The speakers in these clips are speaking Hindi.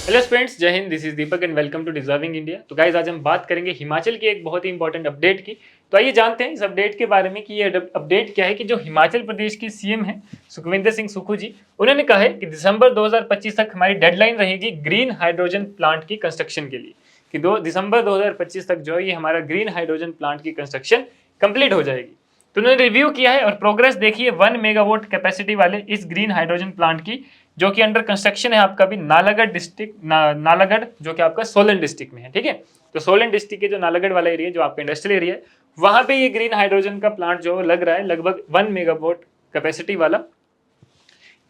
हेलो फ्रेंड्स, जय हिंद। This is Deepak and welcome to deserving India. तो गाइज आज हम बात करेंगे हिमाचल की एक बहुत ही इंपॉर्टेंट अपडेट की। तो आइए जानते हैं इस अपडेट के बारे में कि ये अपडेट क्या है। कि जो हिमाचल प्रदेश की सीएम है सुखविंदर सिंह सुक्खू जी, उन्होंने कहा है कि दिसंबर 2025 तक हमारी डेडलाइन रहेगी ग्रीन हाइड्रोजन प्लांट की कंस्ट्रक्शन के लिए। कि दिसंबर 2025 तक जो है ये हमारा ग्रीन हाइड्रोजन प्लांट की कंस्ट्रक्शन कंप्लीट हो जाएगी। तो उन्होंने रिव्यू किया है और प्रोग्रेस देखी है 1 मेगावाट कैपेसिटी वाले इस ग्रीन हाइड्रोजन प्लांट की, जो कि अंडर कंस्ट्रक्शन है आपका भी नालागढ़ डिस्ट्रिक्ट, नालागढ़ जो कि आपका सोलन डिस्ट्रिक्ट में है। ठीक है, तो सोलन डिस्ट्रिक्ट के जो नालागढ़ वाला एरिया जो आपका इंडस्ट्रियल एरिया है, वहां पे ये ग्रीन हाइड्रोजन का प्लांट जो लग रहा है लगभग 1 मेगावाट कैपेसिटी वाला,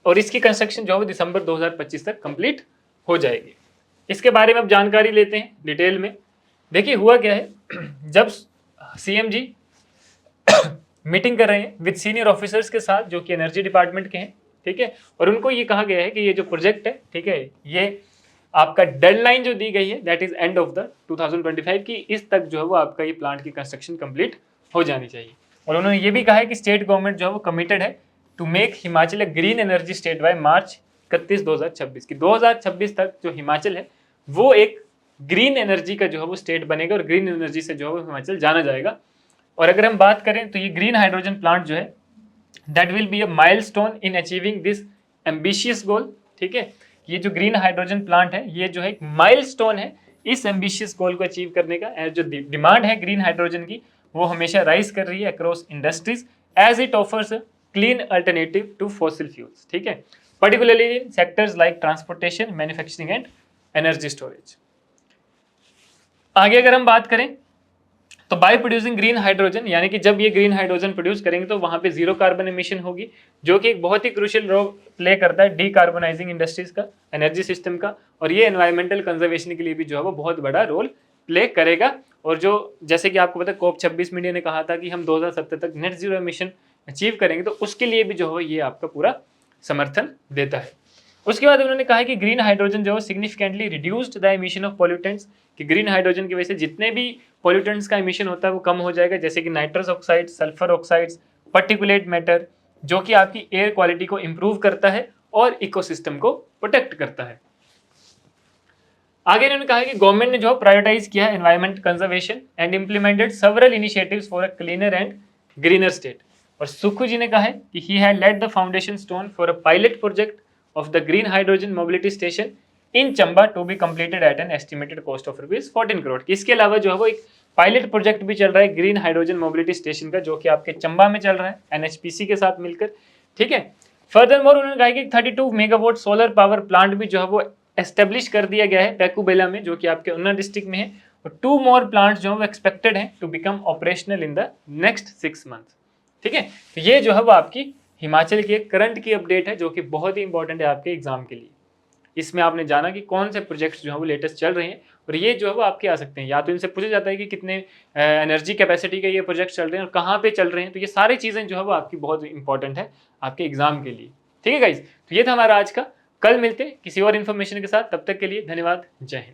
और इसकी कंस्ट्रक्शन जो है दिसंबर 2025 तक कंप्लीट हो जाएगी। इसके बारे में अब जानकारी लेते हैं डिटेल में। देखिए हुआ क्या है, जब सीएम जी मीटिंग कर रहे हैं विद सीनियर ऑफिसर्स के साथ जो कि एनर्जी डिपार्टमेंट के हैं, ठीक है, और उनको ये कहा गया है कि ये जो प्रोजेक्ट है, ठीक है, ये आपका डेडलाइन जो दी गई है that is end of the 2025 की, इस तक जो है वो आपका ये प्लांट की कंस्ट्रक्शन कंप्लीट हो जानी चाहिए। और उन्होंने ये भी कहा है कि स्टेट गवर्नमेंट जो है वो कमिटेड है to make Himachal a green energy state by March 31 2026 की 2026 तक जो हिमाचल है वो एक ग्रीन एनर्जी का जो है वो स्टेट बनेगा और ग्रीन एनर्जी से जो है वो हिमाचल जाना जाएगा। और अगर हम बात करें तो ये ग्रीन हाइड्रोजन प्लांट जो है that will be a milestone in achieving this ambitious goal. ठीक है, ये जो ग्रीन हाइड्रोजन प्लांट है ये जो है एक माइलस्टोन है इस एम्बिशियस गोल को अचीव करने का। जो डिमांड है ग्रीन हाइड्रोजन की वो हमेशा राइज कर रही है across industries as it offers clean alternative to fossil fuels. ठीक है, particularly in sectors like transportation, manufacturing and energy storage. आगे अगर हम बात करें तो बाय प्रोड्यूसिंग ग्रीन हाइड्रोजन, यानी कि जब ये ग्रीन हाइड्रोजन प्रोड्यूस करेंगे तो वहां पे जीरो कार्बन एमिशन होगी, जो कि एक बहुत ही क्रूशियल रोल प्ले करता है डीकार्बोनाइजिंग इंडस्ट्रीज का, एनर्जी सिस्टम का, और ये एनवायरमेंटल कंजर्वेशन के लिए भी जो है वो बहुत बड़ा रोल प्ले करेगा। और जो जैसे कि आपको पता है COP26 मीडिया ने कहा था कि हम 2070 तक नेट जीरो एमिशन अचीव करेंगे, तो उसके लिए भी जो है ये आपका पूरा समर्थन देता है। उसके बाद उन्होंने कहा है कि ग्रीन हाइड्रोजन जो है significantly reduced the emission of pollutants, कि ग्रीन हाइड्रोजन की वजह से जितने भी पॉल्यूटेंट्स का एमिशन होता है वो कम हो जाएगा, जैसे कि nitrous oxide, sulphur oxides, particulate matter, जो कि आपकी एयर क्वालिटी को इंप्रूव करता है और इकोसिस्टम को प्रोटेक्ट करता है। आगे इन्होंने कहा है कि गवर्नमेंट ने जो प्रायोरिटाइज किया है environment conservation and implemented several initiatives for a cleaner and greener state. और सुक्खू जी ने कहा है कि he had laid the foundation stone for a pilot project of the green hydrogen mobility station in Chamba to be completed at an estimated cost of ₹14 crore। इसके अलावा जो है वो एक पायलट प्रोजेक्ट भी चल रहा है ग्रीन हाइड्रोजन मोबिलिटी स्टेशन का, जो कि आपके चंबा में चल रहा है NHPC के साथ मिलकर। ठीक है, फर्दरमोर उन्होंने कहा कि 32 मेगावाट सोलर पावर प्लांट भी जो है वो एस्टेब्लिश कर दिया गया है पैकूबेला में, जो कि आपके उन्ना डिस्ट्रिक्ट में है, और 2 मोर प्लांट्स जो है वो एक्सपेक्टेड हैं to become operational in the next 6 month. ठीक है, तो ये जो है वो आपकी हिमाचल की एक करंट की अपडेट है जो कि बहुत ही इंपॉर्टेंट है आपके एग्जाम के लिए। इसमें आपने जाना कि कौन से प्रोजेक्ट्स जो है वो लेटेस्ट चल रहे हैं, और ये जो है वो आपके आ सकते हैं। या तो इनसे पूछा जाता है कि कितने एनर्जी कैपेसिटी के ये प्रोजेक्ट चल रहे हैं और कहाँ पे चल रहे हैं, तो ये सारी चीज़ें जो है वो आपकी बहुत इंपॉर्टेंट है आपके एग्जाम के लिए। ठीक है गाइज, तो ये था हमारा आज का। कल मिलते हैं किसी और इन्फॉर्मेशन के साथ, तब तक के लिए धन्यवाद, जय हिंद।